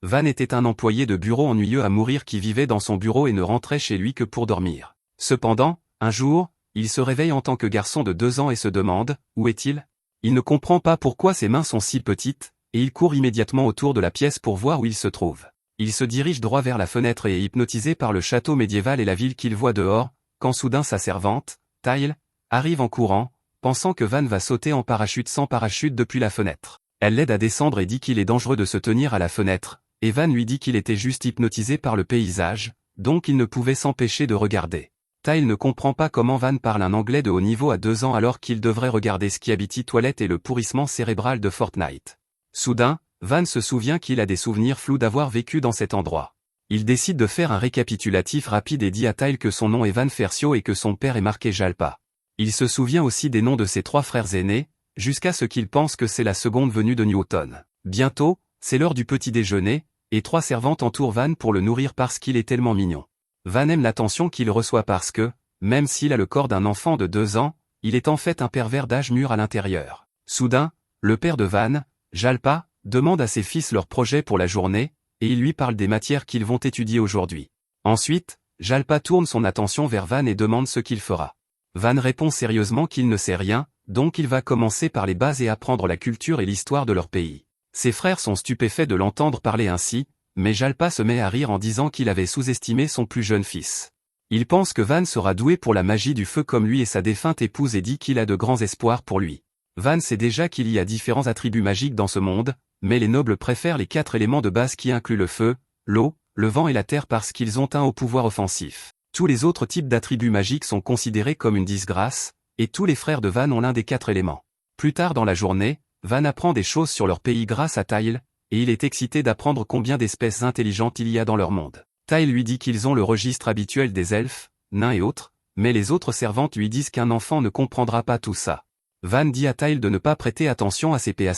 Van était un employé de bureau ennuyeux à mourir qui vivait dans son bureau et ne rentrait chez lui que pour dormir. Cependant, un jour, il se réveille en tant que garçon de 2 ans et se demande « Où est-il ?» Il ne comprend pas pourquoi ses mains sont si petites, et il court immédiatement autour de la pièce pour voir où il se trouve. Il se dirige droit vers la fenêtre et est hypnotisé par le château médiéval et la ville qu'il voit dehors, quand soudain sa servante, Tyle, arrive en courant, pensant que Van va sauter en parachute sans parachute depuis la fenêtre. Elle l'aide à descendre et dit qu'il est dangereux de se tenir à la fenêtre, et Van lui dit qu'il était juste hypnotisé par le paysage, donc il ne pouvait s'empêcher de regarder. Tyle ne comprend pas comment Van parle un anglais de haut niveau à 2 ans alors qu'il devrait regarder Skibidi Toilet et le pourrissement cérébral de Fortnite. Soudain, Van se souvient qu'il a des souvenirs flous d'avoir vécu dans cet endroit. Il décide de faire un récapitulatif rapide et dit à Tyle que son nom est Van Fersio et que son père est marqué Jalpa. Il se souvient aussi des noms de ses 3 frères aînés, jusqu'à ce qu'il pense que c'est la seconde venue de Newton. Bientôt, c'est l'heure du petit déjeuner, et 3 servantes entourent Van pour le nourrir parce qu'il est tellement mignon. Van aime l'attention qu'il reçoit parce que, même s'il a le corps d'un enfant de 2 ans, il est en fait un pervers d'âge mûr à l'intérieur. Soudain, le père de Van, Jalpa, demande à ses fils leur projet pour la journée, et il lui parle des matières qu'ils vont étudier aujourd'hui. Ensuite, Jalpa tourne son attention vers Van et demande ce qu'il fera. Van répond sérieusement qu'il ne sait rien, donc il va commencer par les bases et apprendre la culture et l'histoire de leur pays. Ses frères sont stupéfaits de l'entendre parler ainsi, mais Jalpa se met à rire en disant qu'il avait sous-estimé son plus jeune fils. Il pense que Van sera doué pour la magie du feu comme lui et sa défunte épouse et dit qu'il a de grands espoirs pour lui. Van sait déjà qu'il y a différents attributs magiques dans ce monde, mais les nobles préfèrent les 4 éléments de base qui incluent le feu, l'eau, le vent et la terre parce qu'ils ont un haut pouvoir offensif. Tous les autres types d'attributs magiques sont considérés comme une disgrâce, et tous les frères de Van ont l'un des 4 éléments. Plus tard dans la journée, Van apprend des choses sur leur pays grâce à Tyle, et il est excité d'apprendre combien d'espèces intelligentes il y a dans leur monde. Tyle lui dit qu'ils ont le registre habituel des elfes, nains et autres, mais les autres servantes lui disent qu'un enfant ne comprendra pas tout ça. Van dit à Tyle de ne pas prêter attention à ses P***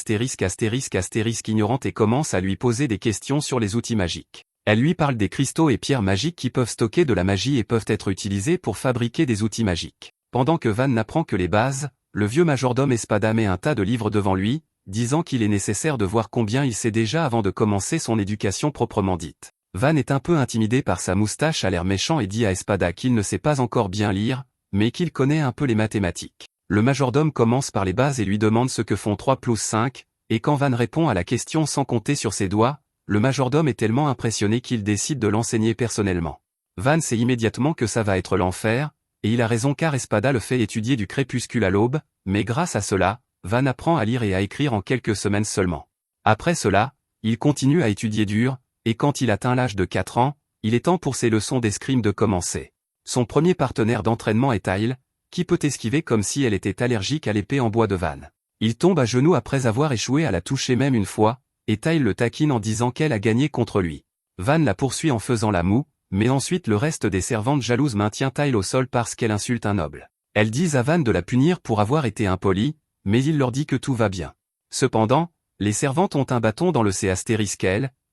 ignorantes et commence à lui poser des questions sur les outils magiques. Elle lui parle des cristaux et pierres magiques qui peuvent stocker de la magie et peuvent être utilisés pour fabriquer des outils magiques. Pendant que Van n'apprend que les bases, le vieux majordome Espada met un tas de livres devant lui, disant qu'il est nécessaire de voir combien il sait déjà avant de commencer son éducation proprement dite. Van est un peu intimidé par sa moustache à l'air méchant et dit à Espada qu'il ne sait pas encore bien lire, mais qu'il connaît un peu les mathématiques. Le majordome commence par les bases et lui demande ce que font 3 + 5, et quand Van répond à la question sans compter sur ses doigts, le majordome est tellement impressionné qu'il décide de l'enseigner personnellement. Van sait immédiatement que ça va être l'enfer, et il a raison car Espada le fait étudier du crépuscule à l'aube, mais grâce à cela, Van apprend à lire et à écrire en quelques semaines seulement. Après cela, il continue à étudier dur, et quand il atteint l'âge de 4 ans, il est temps pour ses leçons d'escrime de commencer. Son premier partenaire d'entraînement est Tyle, qui peut esquiver comme si elle était allergique à l'épée en bois de Van. Il tombe à genoux après avoir échoué à la toucher même une fois, et Tyle le taquine en disant qu'elle a gagné contre lui. Van la poursuit en faisant la moue, mais ensuite le reste des servantes jalouses maintient Tyle au sol parce qu'elle insulte un noble. Elles disent à Van de la punir pour avoir été impoli, mais il leur dit que tout va bien. Cependant, les servantes ont un bâton dans le C***,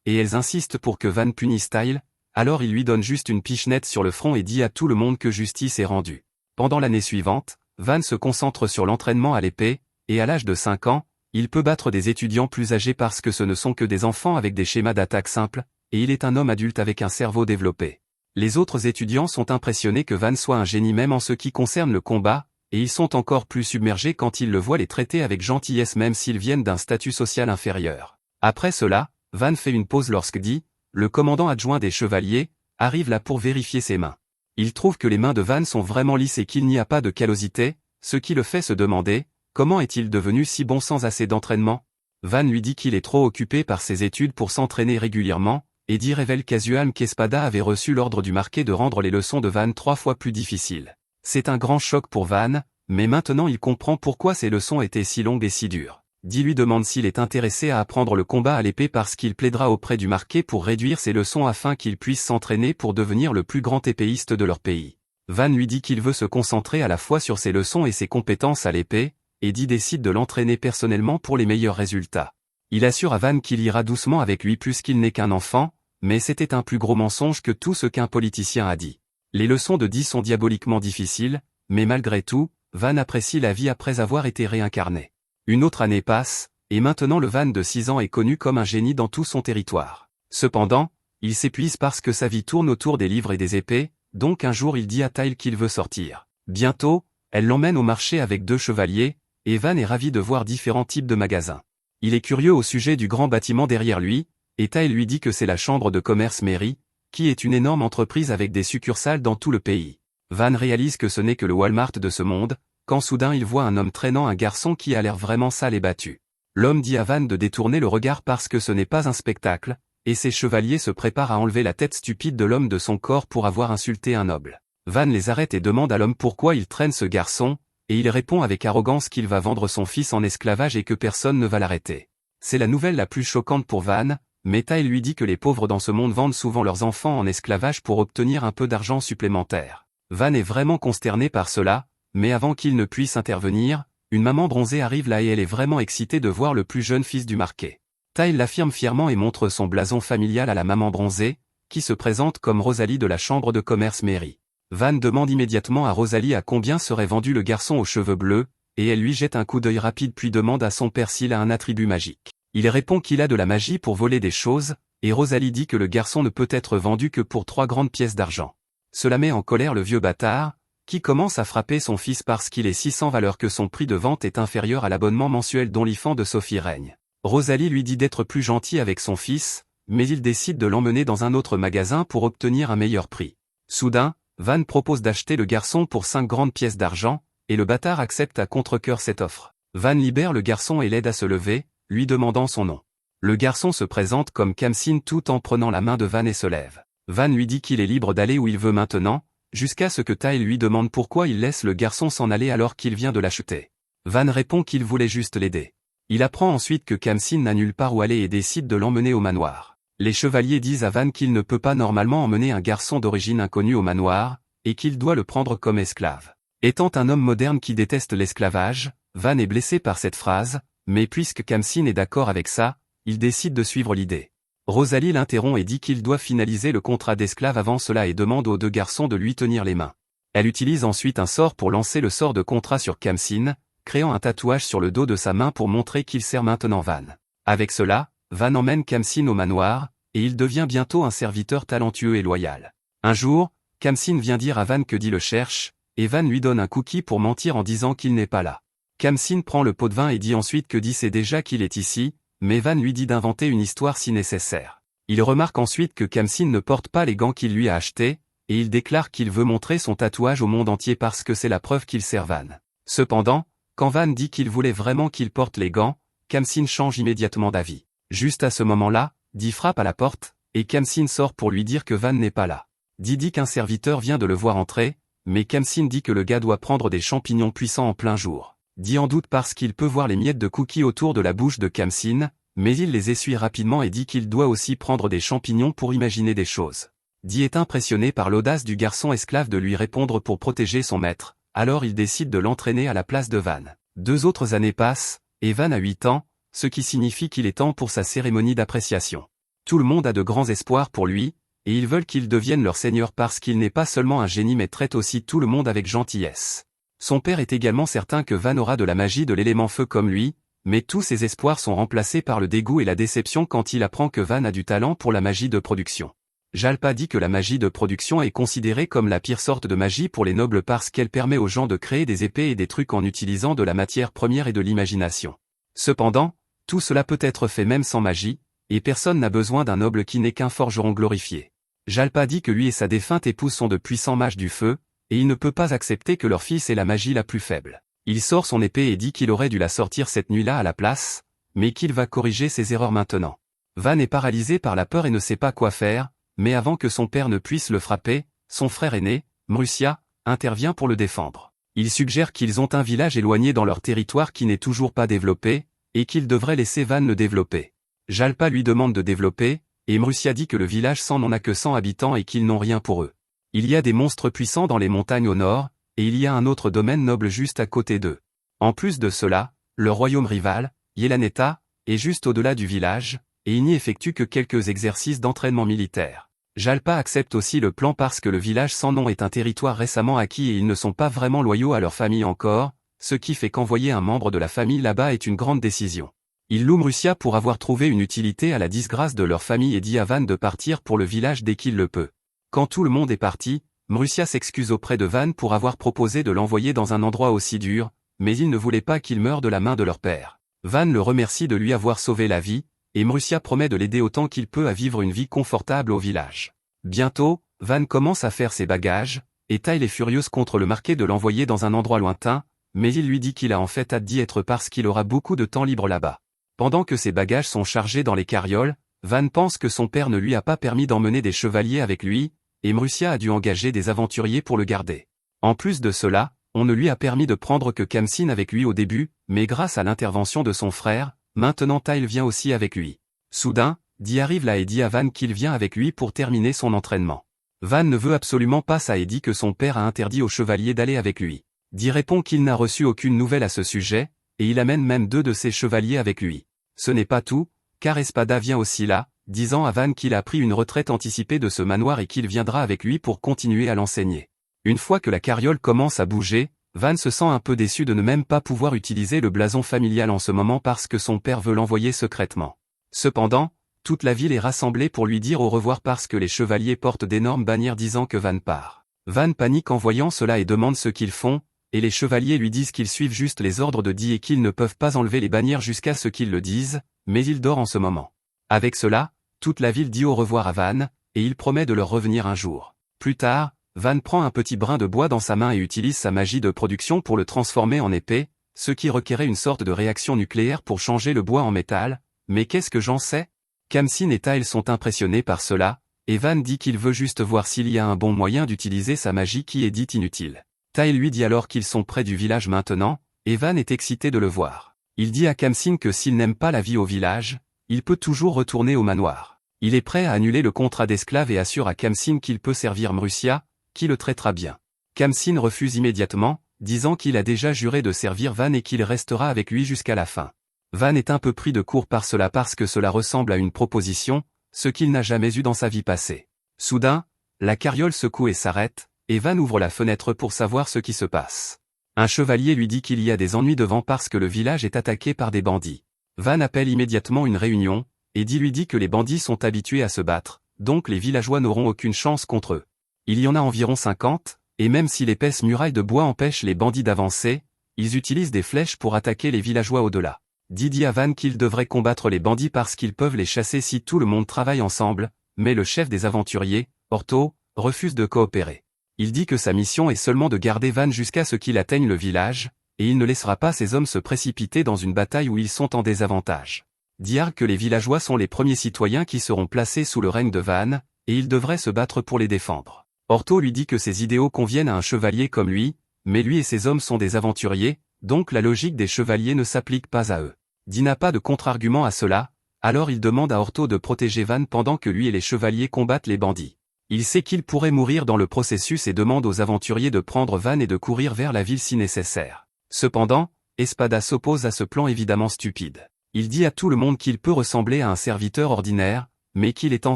et elles insistent pour que Van punisse Tyle, alors il lui donne juste une pichenette sur le front et dit à tout le monde que justice est rendue. Pendant l'année suivante, Van se concentre sur l'entraînement à l'épée, et à l'âge de 5 ans, il peut battre des étudiants plus âgés parce que ce ne sont que des enfants avec des schémas d'attaque simples, et il est un homme adulte avec un cerveau développé. Les autres étudiants sont impressionnés que Van soit un génie même en ce qui concerne le combat, et ils sont encore plus submergés quand ils le voient les traiter avec gentillesse même s'ils viennent d'un statut social inférieur. Après cela, Van fait une pause lorsque dit, le commandant adjoint des chevaliers, arrive là pour vérifier ses mains. Il trouve que les mains de Van sont vraiment lisses et qu'il n'y a pas de callosité, ce qui le fait se demander, comment est-il devenu si bon sans assez d'entraînement? Van lui dit qu'il est trop occupé par ses études pour s'entraîner régulièrement, et dit révèle casual qu'Espada avait reçu l'ordre du marquis de rendre les leçons de Van 3 fois plus difficiles. C'est un grand choc pour Van, mais maintenant il comprend pourquoi ces leçons étaient si longues et si dures. Dee lui demande s'il est intéressé à apprendre le combat à l'épée parce qu'il plaidera auprès du marquis pour réduire ses leçons afin qu'il puisse s'entraîner pour devenir le plus grand épéiste de leur pays. Van lui dit qu'il veut se concentrer à la fois sur ses leçons et ses compétences à l'épée, et Dee décide de l'entraîner personnellement pour les meilleurs résultats. Il assure à Van qu'il ira doucement avec lui puisqu'il n'est qu'un enfant, mais c'était un plus gros mensonge que tout ce qu'un politicien a dit. Les leçons de Dee sont diaboliquement difficiles, mais malgré tout, Van apprécie la vie après avoir été réincarné. Une autre année passe, et maintenant le Van de 6 ans est connu comme un génie dans tout son territoire. Cependant, il s'épuise parce que sa vie tourne autour des livres et des épées, donc un jour il dit à Tyle qu'il veut sortir. Bientôt, elle l'emmène au marché avec 2 chevaliers, et Van est ravi de voir différents types de magasins. Il est curieux au sujet du grand bâtiment derrière lui, et Tyle lui dit que c'est la chambre de commerce Mary, qui est une énorme entreprise avec des succursales dans tout le pays. Van réalise que ce n'est que le Walmart de ce monde, quand soudain il voit un homme traînant un garçon qui a l'air vraiment sale et battu. L'homme dit à Van de détourner le regard parce que ce n'est pas un spectacle, et ses chevaliers se préparent à enlever la tête stupide de l'homme de son corps pour avoir insulté un noble. Van les arrête et demande à l'homme pourquoi il traîne ce garçon, et il répond avec arrogance qu'il va vendre son fils en esclavage et que personne ne va l'arrêter. C'est la nouvelle la plus choquante pour Van, mais Tyle lui dit que les pauvres dans ce monde vendent souvent leurs enfants en esclavage pour obtenir un peu d'argent supplémentaire. Van est vraiment consterné par cela, mais avant qu'il ne puisse intervenir, une maman bronzée arrive là et elle est vraiment excitée de voir le plus jeune fils du marquis. Tyle l'affirme fièrement et montre son blason familial à la maman bronzée, qui se présente comme Rosalie de la chambre de commerce Mary. Van demande immédiatement à Rosalie à combien serait vendu le garçon aux cheveux bleus, et elle lui jette un coup d'œil rapide puis demande à son père s'il a un attribut magique. Il répond qu'il a de la magie pour voler des choses, et Rosalie dit que le garçon ne peut être vendu que pour 3 grandes pièces d'argent. Cela met en colère le vieux bâtard, qui commence à frapper son fils parce qu'il est si sans valeur que son prix de vente est inférieur à l'abonnement mensuel d'OnlyFans de Sophie Règne. Rosalie lui dit d'être plus gentil avec son fils, mais il décide de l'emmener dans un autre magasin pour obtenir un meilleur prix. Soudain, Van propose d'acheter le garçon pour 5 grandes pièces d'argent, et le bâtard accepte à contre-cœur cette offre. Van libère le garçon et l'aide à se lever, lui demandant son nom. Le garçon se présente comme Khamsin tout en prenant la main de Van et se lève. Van lui dit qu'il est libre d'aller où il veut maintenant, jusqu'à ce que Tyle lui demande pourquoi il laisse le garçon s'en aller alors qu'il vient de l'acheter. Van répond qu'il voulait juste l'aider. Il apprend ensuite que Khamsin n'a nulle part où aller et décide de l'emmener au manoir. Les chevaliers disent à Van qu'il ne peut pas normalement emmener un garçon d'origine inconnue au manoir, et qu'il doit le prendre comme esclave. Étant un homme moderne qui déteste l'esclavage, Van est blessé par cette phrase, mais puisque Khamsin est d'accord avec ça, il décide de suivre l'idée. Rosalie l'interrompt et dit qu'il doit finaliser le contrat d'esclave avant cela et demande aux 2 garçons de lui tenir les mains. Elle utilise ensuite un sort pour lancer le sort de contrat sur Khamsin, créant un tatouage sur le dos de sa main pour montrer qu'il sert maintenant Van. Avec cela, Van emmène Khamsin au manoir, et il devient bientôt un serviteur talentueux et loyal. Un jour, Khamsin vient dire à Van que Dee le cherche, et Van lui donne un cookie pour mentir en disant qu'il n'est pas là. Khamsin prend le pot de vin et dit ensuite que Dee sait déjà qu'il est ici, mais Van lui dit d'inventer une histoire si nécessaire. Il remarque ensuite que Khamsin ne porte pas les gants qu'il lui a achetés, et il déclare qu'il veut montrer son tatouage au monde entier parce que c'est la preuve qu'il sert Van. Cependant, quand Van dit qu'il voulait vraiment qu'il porte les gants, Khamsin change immédiatement d'avis. Juste à ce moment-là, Dee frappe à la porte, et Khamsin sort pour lui dire que Van n'est pas là. Dee dit qu'un serviteur vient de le voir entrer, mais Khamsin dit que le gars doit prendre des champignons puissants en plein jour. Dee en doute parce qu'il peut voir les miettes de cookies autour de la bouche de Khamsin, mais il les essuie rapidement et dit qu'il doit aussi prendre des champignons pour imaginer des choses. Dee est impressionné par l'audace du garçon esclave de lui répondre pour protéger son maître, alors il décide de l'entraîner à la place de Van. 2 autres années passent, et Van a 8 ans, ce qui signifie qu'il est temps pour sa cérémonie d'appréciation. Tout le monde a de grands espoirs pour lui, et ils veulent qu'il devienne leur seigneur parce qu'il n'est pas seulement un génie mais traite aussi tout le monde avec gentillesse. Son père est également certain que Van aura de la magie de l'élément feu comme lui, mais tous ses espoirs sont remplacés par le dégoût et la déception quand il apprend que Van a du talent pour la magie de production. Jalpa dit que la magie de production est considérée comme la pire sorte de magie pour les nobles parce qu'elle permet aux gens de créer des épées et des trucs en utilisant de la matière première et de l'imagination. Cependant, tout cela peut être fait même sans magie, et personne n'a besoin d'un noble qui n'est qu'un forgeron glorifié. Jalpa dit que lui et sa défunte épouse sont de puissants mages du feu, et il ne peut pas accepter que leur fils ait la magie la plus faible. Il sort son épée et dit qu'il aurait dû la sortir cette nuit-là à la place, mais qu'il va corriger ses erreurs maintenant. Van est paralysé par la peur et ne sait pas quoi faire, mais avant que son père ne puisse le frapper, son frère aîné, Mrusia, intervient pour le défendre. Il suggère qu'ils ont un village éloigné dans leur territoire qui n'est toujours pas développé, et qu'ils devraient laisser Van le développer. Jalpa lui demande de développer, et Mrusia dit que le village sans n'en a que 100 habitants et qu'ils n'ont rien pour eux. Il y a des monstres puissants dans les montagnes au nord, et il y a un autre domaine noble juste à côté d'eux. En plus de cela, le royaume rival, Yelaneta, est juste au-delà du village, et il n'y effectue que quelques exercices d'entraînement militaire. Jalpa accepte aussi le plan parce que le village sans nom est un territoire récemment acquis et ils ne sont pas vraiment loyaux à leur famille encore, ce qui fait qu'envoyer un membre de la famille là-bas est une grande décision. Il loue Mrussia pour avoir trouvé une utilité à la disgrâce de leur famille et dit à Van de partir pour le village dès qu'il le peut. Quand tout le monde est parti, Mrussia s'excuse auprès de Van pour avoir proposé de l'envoyer dans un endroit aussi dur, mais il ne voulait pas qu'il meure de la main de leur père. Van le remercie de lui avoir sauvé la vie, et Mrussia promet de l'aider autant qu'il peut à vivre une vie confortable au village. Bientôt, Van commence à faire ses bagages, et Tyle est furieuse contre le marqué de l'envoyer dans un endroit lointain, mais il lui dit qu'il a en fait hâte d'y être parce qu'il aura beaucoup de temps libre là-bas. Pendant que ses bagages sont chargés dans les carrioles, Van pense que son père ne lui a pas permis d'emmener des chevaliers avec lui, et Mrussia a dû engager des aventuriers pour le garder. En plus de cela, on ne lui a permis de prendre que Khamsin avec lui au début, mais grâce à l'intervention de son frère, maintenant Tyle vient aussi avec lui. Soudain, Dee arrive là et dit à Van qu'il vient avec lui pour terminer son entraînement. Van ne veut absolument pas ça et dit que son père a interdit aux chevaliers d'aller avec lui. Dee répond qu'il n'a reçu aucune nouvelle à ce sujet, et il amène même 2 de ses chevaliers avec lui. Ce n'est pas tout, car Espada vient aussi là, disant à Van qu'il a pris une retraite anticipée de ce manoir et qu'il viendra avec lui pour continuer à l'enseigner. Une fois que la carriole commence à bouger, Van se sent un peu déçu de ne même pas pouvoir utiliser le blason familial en ce moment parce que son père veut l'envoyer secrètement. Cependant, toute la ville est rassemblée pour lui dire au revoir parce que les chevaliers portent d'énormes bannières disant que Van part. Van panique en voyant cela et demande ce qu'ils font, et les chevaliers lui disent qu'ils suivent juste les ordres de Dee et qu'ils ne peuvent pas enlever les bannières jusqu'à ce qu'ils le disent, mais il dort en ce moment. Avec cela, toute la ville dit au revoir à Van, et il promet de leur revenir un jour. Plus tard, Van prend un petit brin de bois dans sa main et utilise sa magie de production pour le transformer en épée, ce qui requérait une sorte de réaction nucléaire pour changer le bois en métal, mais qu'est-ce que j'en sais? Khamsin et Tyle sont impressionnés par cela, et Van dit qu'il veut juste voir s'il y a un bon moyen d'utiliser sa magie qui est dite inutile. Tyle lui dit alors qu'ils sont près du village maintenant, et Van est excité de le voir. Il dit à Khamsin que s'il n'aime pas la vie au village, il peut toujours retourner au manoir. Il est prêt à annuler le contrat d'esclave et assure à Khamsin qu'il peut servir Mrussia, qui le traitera bien. Khamsin refuse immédiatement, disant qu'il a déjà juré de servir Van et qu'il restera avec lui jusqu'à la fin. Van est un peu pris de court par cela parce que cela ressemble à une proposition, ce qu'il n'a jamais eu dans sa vie passée. Soudain, la carriole secoue et s'arrête, et Van ouvre la fenêtre pour savoir ce qui se passe. Un chevalier lui dit qu'il y a des ennuis devant parce que le village est attaqué par des bandits. Van appelle immédiatement une réunion, et Dee lui dit que les bandits sont habitués à se battre, donc les villageois n'auront aucune chance contre eux. Il y en a environ 50, et même si l'épaisse muraille de bois empêche les bandits d'avancer, ils utilisent des flèches pour attaquer les villageois au-delà. Dee dit à Van qu'ils devraient combattre les bandits parce qu'ils peuvent les chasser si tout le monde travaille ensemble, mais le chef des aventuriers, Orto, refuse de coopérer. Il dit que sa mission est seulement de garder Van jusqu'à ce qu'il atteigne le village, et il ne laissera pas ses hommes se précipiter dans une bataille où ils sont en désavantage. Dee argue que les villageois sont les premiers citoyens qui seront placés sous le règne de Van, et il devrait se battre pour les défendre. Orto lui dit que ses idéaux conviennent à un chevalier comme lui, mais lui et ses hommes sont des aventuriers, donc la logique des chevaliers ne s'applique pas à eux. Dee n'a pas de contre-argument à cela, alors il demande à Orto de protéger Van pendant que lui et les chevaliers combattent les bandits. Il sait qu'il pourrait mourir dans le processus et demande aux aventuriers de prendre Van et de courir vers la ville si nécessaire. Cependant, Espada s'oppose à ce plan évidemment stupide. Il dit à tout le monde qu'il peut ressembler à un serviteur ordinaire, mais qu'il est en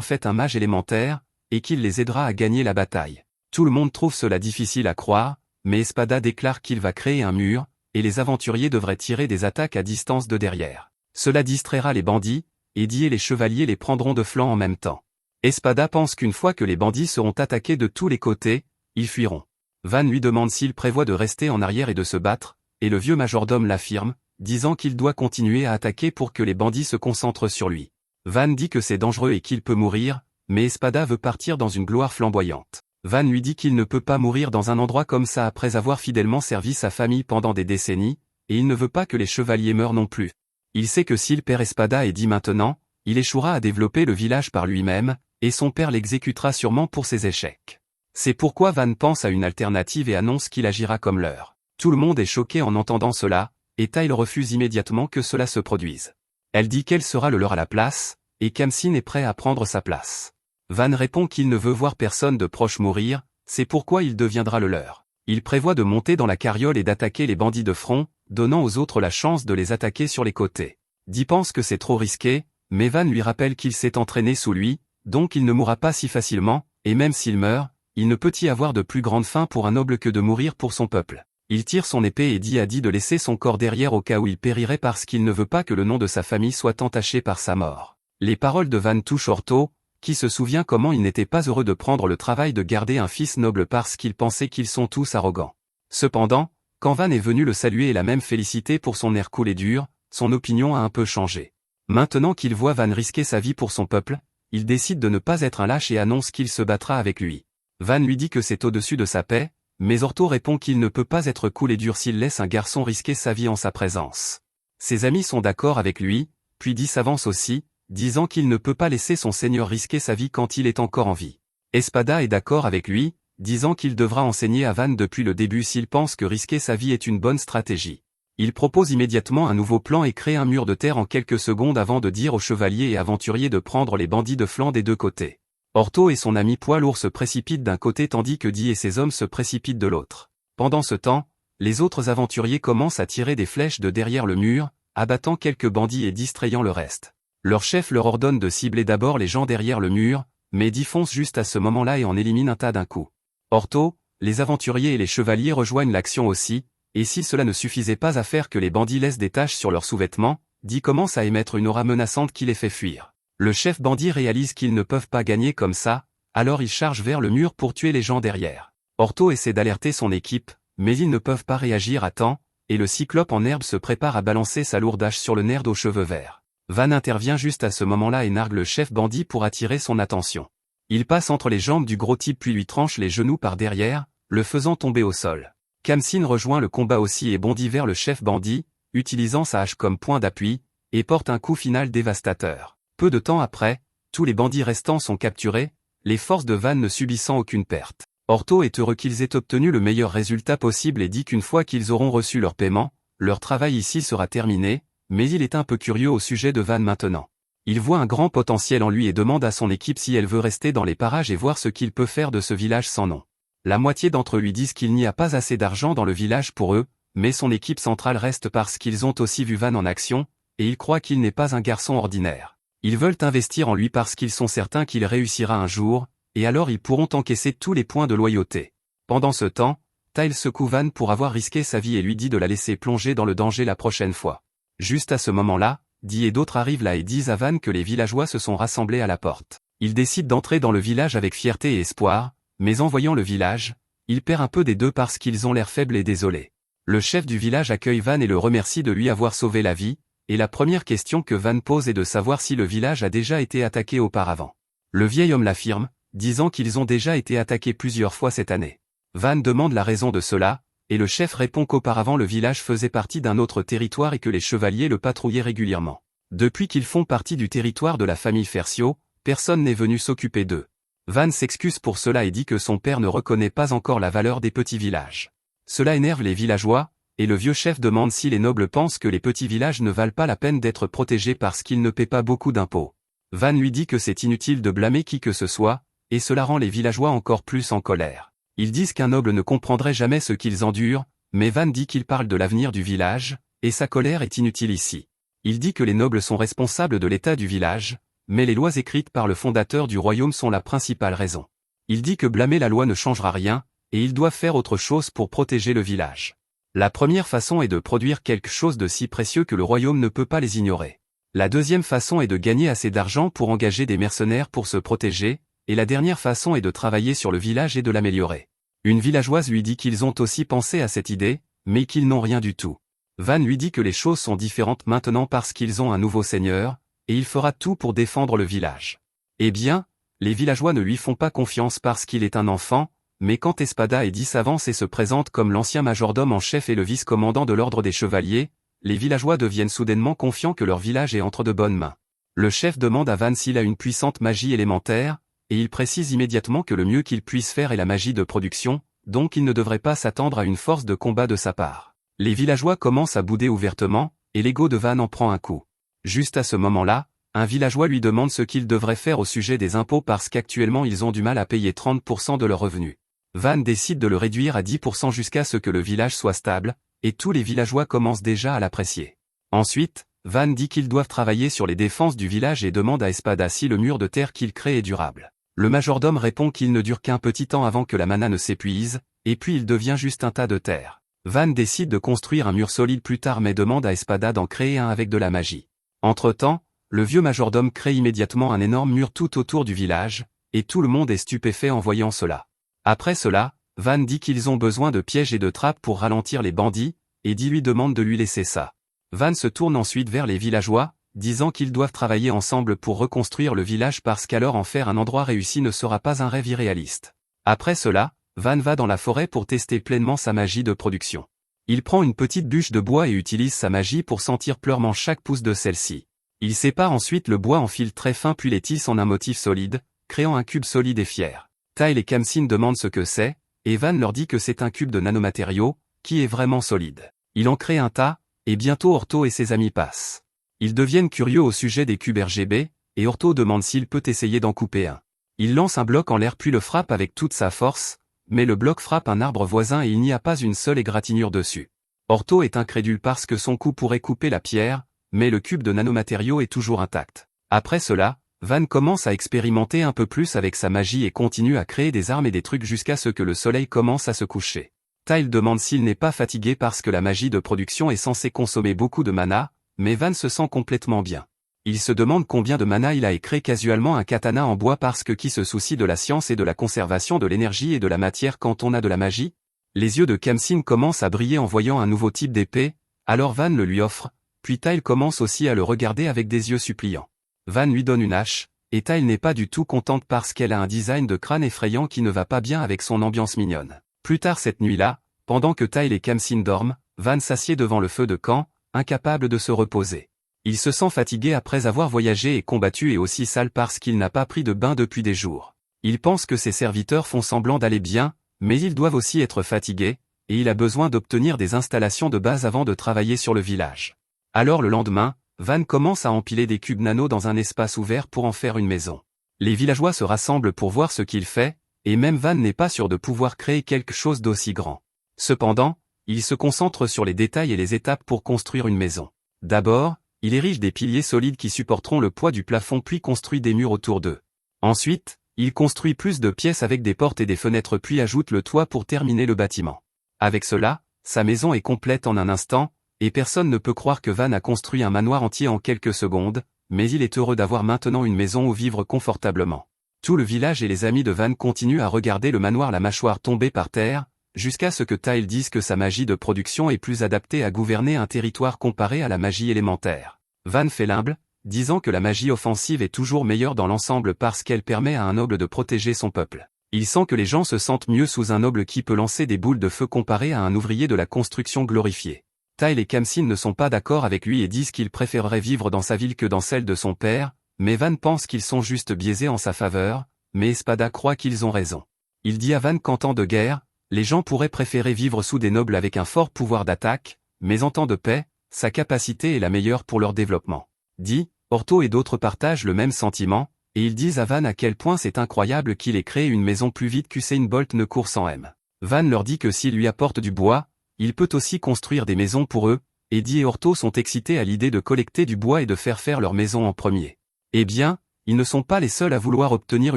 fait un mage élémentaire, et qu'il les aidera à gagner la bataille. Tout le monde trouve cela difficile à croire, mais Espada déclare qu'il va créer un mur, et les aventuriers devraient tirer des attaques à distance de derrière. Cela distraira les bandits, et Dee et les chevaliers les prendront de flanc en même temps. Espada pense qu'une fois que les bandits seront attaqués de tous les côtés, ils fuiront. Van lui demande s'il prévoit de rester en arrière et de se battre, et le vieux majordome l'affirme, disant qu'il doit continuer à attaquer pour que les bandits se concentrent sur lui. Van dit que c'est dangereux et qu'il peut mourir, mais Espada veut partir dans une gloire flamboyante. Van lui dit qu'il ne peut pas mourir dans un endroit comme ça après avoir fidèlement servi sa famille pendant des décennies, et il ne veut pas que les chevaliers meurent non plus. Il sait que s'il perd Espada et Dee maintenant, il échouera à développer le village par lui-même, et son père l'exécutera sûrement pour ses échecs. C'est pourquoi Van pense à une alternative et annonce qu'il agira comme leur. Tout le monde est choqué en entendant cela, et Tyle refuse immédiatement que cela se produise. Elle dit qu'elle sera le leur à la place, et Khamsin est prêt à prendre sa place. Van répond qu'il ne veut voir personne de proche mourir, c'est pourquoi il deviendra le leur. Il prévoit de monter dans la carriole et d'attaquer les bandits de front, donnant aux autres la chance de les attaquer sur les côtés. Dee pense que c'est trop risqué, mais Van lui rappelle qu'il s'est entraîné sous lui, donc il ne mourra pas si facilement, et même s'il meurt, il ne peut y avoir de plus grande fin pour un noble que de mourir pour son peuple. Il tire son épée et dit à Dee de laisser son corps derrière au cas où il périrait parce qu'il ne veut pas que le nom de sa famille soit entaché par sa mort. Les paroles de Van touchent Orto, qui se souvient comment il n'était pas heureux de prendre le travail de garder un fils noble parce qu'il pensait qu'ils sont tous arrogants. Cependant, quand Van est venu le saluer et l'a même félicité pour son air cool et dur, son opinion a un peu changé. Maintenant qu'il voit Van risquer sa vie pour son peuple, il décide de ne pas être un lâche et annonce qu'il se battra avec lui. Van lui dit que c'est au-dessus de sa paix, mais Orto répond qu'il ne peut pas être cool et dur s'il laisse un garçon risquer sa vie en sa présence. Ses amis sont d'accord avec lui, puis Dee s'avance aussi, disant qu'il ne peut pas laisser son seigneur risquer sa vie quand il est encore en vie. Espada est d'accord avec lui, disant qu'il devra enseigner à Van depuis le début s'il pense que risquer sa vie est une bonne stratégie. Il propose immédiatement un nouveau plan et crée un mur de terre en quelques secondes avant de dire aux chevaliers et aventuriers de prendre les bandits de flanc des deux côtés. Orto et son ami poids lourd se précipitent d'un côté tandis que Dee et ses hommes se précipitent de l'autre. Pendant ce temps, les autres aventuriers commencent à tirer des flèches de derrière le mur, abattant quelques bandits et distrayant le reste. Leur chef leur ordonne de cibler d'abord les gens derrière le mur, mais Dee fonce juste à ce moment-là et en élimine un tas d'un coup. Orto, les aventuriers et les chevaliers rejoignent l'action aussi, et si cela ne suffisait pas à faire que les bandits laissent des taches sur leurs sous-vêtements, Dee commence à émettre une aura menaçante qui les fait fuir. Le chef bandit réalise qu'ils ne peuvent pas gagner comme ça, alors il charge vers le mur pour tuer les gens derrière. Orto essaie d'alerter son équipe, mais ils ne peuvent pas réagir à temps, et le cyclope en herbe se prépare à balancer sa lourde hache sur le nerd aux cheveux verts. Van intervient juste à ce moment-là et nargue le chef bandit pour attirer son attention. Il passe entre les jambes du gros type puis lui tranche les genoux par derrière, le faisant tomber au sol. Khamsin rejoint le combat aussi et bondit vers le chef bandit, utilisant sa hache comme point d'appui, et porte un coup final dévastateur. Peu de temps après, tous les bandits restants sont capturés, les forces de Van ne subissant aucune perte. Orto est heureux qu'ils aient obtenu le meilleur résultat possible et dit qu'une fois qu'ils auront reçu leur paiement, leur travail ici sera terminé, mais il est un peu curieux au sujet de Van maintenant. Il voit un grand potentiel en lui et demande à son équipe si elle veut rester dans les parages et voir ce qu'il peut faire de ce village sans nom. La moitié d'entre eux lui disent qu'il n'y a pas assez d'argent dans le village pour eux, mais son équipe centrale reste parce qu'ils ont aussi vu Van en action, et ils croient qu'il n'est pas un garçon ordinaire. Ils veulent investir en lui parce qu'ils sont certains qu'il réussira un jour, et alors ils pourront encaisser tous les points de loyauté. Pendant ce temps, Tyle secoue Van pour avoir risqué sa vie et lui dit de la laisser plonger dans le danger la prochaine fois. Juste à ce moment-là, Dee et d'autres arrivent là et disent à Van que les villageois se sont rassemblés à la porte. Il décide d'entrer dans le village avec fierté et espoir, mais en voyant le village, il perd un peu des deux parce qu'ils ont l'air faibles et désolés. Le chef du village accueille Van et le remercie de lui avoir sauvé la vie, et la première question que Van pose est de savoir si le village a déjà été attaqué auparavant. Le vieil homme l'affirme, disant qu'ils ont déjà été attaqués plusieurs fois cette année. Van demande la raison de cela, et le chef répond qu'auparavant le village faisait partie d'un autre territoire et que les chevaliers le patrouillaient régulièrement. Depuis qu'ils font partie du territoire de la famille Fersio, personne n'est venu s'occuper d'eux. Van s'excuse pour cela et dit que son père ne reconnaît pas encore la valeur des petits villages. Cela énerve les villageois, et le vieux chef demande si les nobles pensent que les petits villages ne valent pas la peine d'être protégés parce qu'ils ne paient pas beaucoup d'impôts. Van lui dit que c'est inutile de blâmer qui que ce soit, et cela rend les villageois encore plus en colère. Ils disent qu'un noble ne comprendrait jamais ce qu'ils endurent, mais Van dit qu'il parle de l'avenir du village, et sa colère est inutile ici. Il dit que les nobles sont responsables de l'état du village, mais les lois écrites par le fondateur du royaume sont la principale raison. Il dit que blâmer la loi ne changera rien, et ils doivent faire autre chose pour protéger le village. La première façon est de produire quelque chose de si précieux que le royaume ne peut pas les ignorer. La deuxième façon est de gagner assez d'argent pour engager des mercenaires pour se protéger, et la dernière façon est de travailler sur le village et de l'améliorer. Une villageoise lui dit qu'ils ont aussi pensé à cette idée, mais qu'ils n'ont rien du tout. Van lui dit que les choses sont différentes maintenant parce qu'ils ont un nouveau seigneur, et il fera tout pour défendre le village. Eh bien, les villageois ne lui font pas confiance parce qu'il est un enfant, mais quand Espada et Dee s'avancent et se présentent comme l'ancien majordome en chef et le vice-commandant de l'ordre des chevaliers, les villageois deviennent soudainement confiants que leur village est entre de bonnes mains. Le chef demande à Van s'il a une puissante magie élémentaire, et il précise immédiatement que le mieux qu'il puisse faire est la magie de production, donc il ne devrait pas s'attendre à une force de combat de sa part. Les villageois commencent à bouder ouvertement, et l'ego de Van en prend un coup. Juste à ce moment-là, un villageois lui demande ce qu'il devrait faire au sujet des impôts parce qu'actuellement ils ont du mal à payer 30% de leurs revenus. Van décide de le réduire à 10% jusqu'à ce que le village soit stable, et tous les villageois commencent déjà à l'apprécier. Ensuite, Van dit qu'ils doivent travailler sur les défenses du village et demande à Espada si le mur de terre qu'il crée est durable. Le majordome répond qu'il ne dure qu'un petit temps avant que la mana ne s'épuise, et puis il devient juste un tas de terre. Van décide de construire un mur solide plus tard mais demande à Espada d'en créer un avec de la magie. Entre-temps, le vieux majordome crée immédiatement un énorme mur tout autour du village, et tout le monde est stupéfait en voyant cela. Après cela, Van dit qu'ils ont besoin de pièges et de trappes pour ralentir les bandits, et Dee lui demande de lui laisser ça. Van se tourne ensuite vers les villageois, disant qu'ils doivent travailler ensemble pour reconstruire le village parce qu'alors en faire un endroit réussi ne sera pas un rêve irréaliste. Après cela, Van va dans la forêt pour tester pleinement sa magie de production. Il prend une petite bûche de bois et utilise sa magie pour sentir pleinement chaque pouce de celle-ci. Il sépare ensuite le bois en fils très fins puis les tisse en un motif solide, créant un cube solide et fier. Tile et Khamsin demandent ce que c'est, et Van leur dit que c'est un cube de nanomatériaux, qui est vraiment solide. Il en crée un tas, et bientôt Orto et ses amis passent. Ils deviennent curieux au sujet des cubes RGB, et Orto demande s'il peut essayer d'en couper un. Il lance un bloc en l'air puis le frappe avec toute sa force, mais le bloc frappe un arbre voisin et il n'y a pas une seule égratignure dessus. Orto est incrédule parce que son coup pourrait couper la pierre, mais le cube de nanomatériaux est toujours intact. Après cela, Van commence à expérimenter un peu plus avec sa magie et continue à créer des armes et des trucs jusqu'à ce que le soleil commence à se coucher. Tile demande s'il n'est pas fatigué parce que la magie de production est censée consommer beaucoup de mana, mais Van se sent complètement bien. Il se demande combien de mana il a et crée casuellement un katana en bois parce que qui se soucie de la science et de la conservation de l'énergie et de la matière quand on a de la magie? Les yeux de Khamsin commencent à briller en voyant un nouveau type d'épée, alors Van le lui offre, puis Tile commence aussi à le regarder avec des yeux suppliants. Van lui donne une hache, et Tile n'est pas du tout contente parce qu'elle a un design de crâne effrayant qui ne va pas bien avec son ambiance mignonne. Plus tard cette nuit-là, pendant que Tile et Khamsin dorment, Van s'assied devant le feu de camp, incapable de se reposer. Il se sent fatigué après avoir voyagé et combattu et aussi sale parce qu'il n'a pas pris de bain depuis des jours. Il pense que ses serviteurs font semblant d'aller bien, mais ils doivent aussi être fatigués, et il a besoin d'obtenir des installations de base avant de travailler sur le village. Alors le lendemain, Van commence à empiler des cubes nano dans un espace ouvert pour en faire une maison. Les villageois se rassemblent pour voir ce qu'il fait, et même Van n'est pas sûr de pouvoir créer quelque chose d'aussi grand. Cependant, il se concentre sur les détails et les étapes pour construire une maison. D'abord, il érige des piliers solides qui supporteront le poids du plafond puis construit des murs autour d'eux. Ensuite, il construit plus de pièces avec des portes et des fenêtres puis ajoute le toit pour terminer le bâtiment. Avec cela, sa maison est complète en un instant, et personne ne peut croire que Van a construit un manoir entier en quelques secondes, mais il est heureux d'avoir maintenant une maison où vivre confortablement. Tout le village et les amis de Van continuent à regarder le manoir la mâchoire tombée par terre, jusqu'à ce que Tile dise que sa magie de production est plus adaptée à gouverner un territoire comparé à la magie élémentaire. Van fait l'humble, disant que la magie offensive est toujours meilleure dans l'ensemble parce qu'elle permet à un noble de protéger son peuple. Il sent que les gens se sentent mieux sous un noble qui peut lancer des boules de feu comparé à un ouvrier de la construction glorifié. Tile et Khamsin ne sont pas d'accord avec lui et disent qu'il préférerait vivre dans sa ville que dans celle de son père, mais Van pense qu'ils sont juste biaisés en sa faveur, mais Espada croit qu'ils ont raison. Il dit à Van qu'en temps de guerre, les gens pourraient préférer vivre sous des nobles avec un fort pouvoir d'attaque, mais en temps de paix, sa capacité est la meilleure pour leur développement. Dit, Orto et d'autres partagent le même sentiment, et ils disent à Van à quel point c'est incroyable qu'il ait créé une maison plus vite qu'Usain Bolt ne court sans M. Van leur dit que s'il lui apporte du bois, il peut aussi construire des maisons pour eux, et Dee et Orto sont excités à l'idée de collecter du bois et de faire leur maison en premier. Eh bien, ils ne sont pas les seuls à vouloir obtenir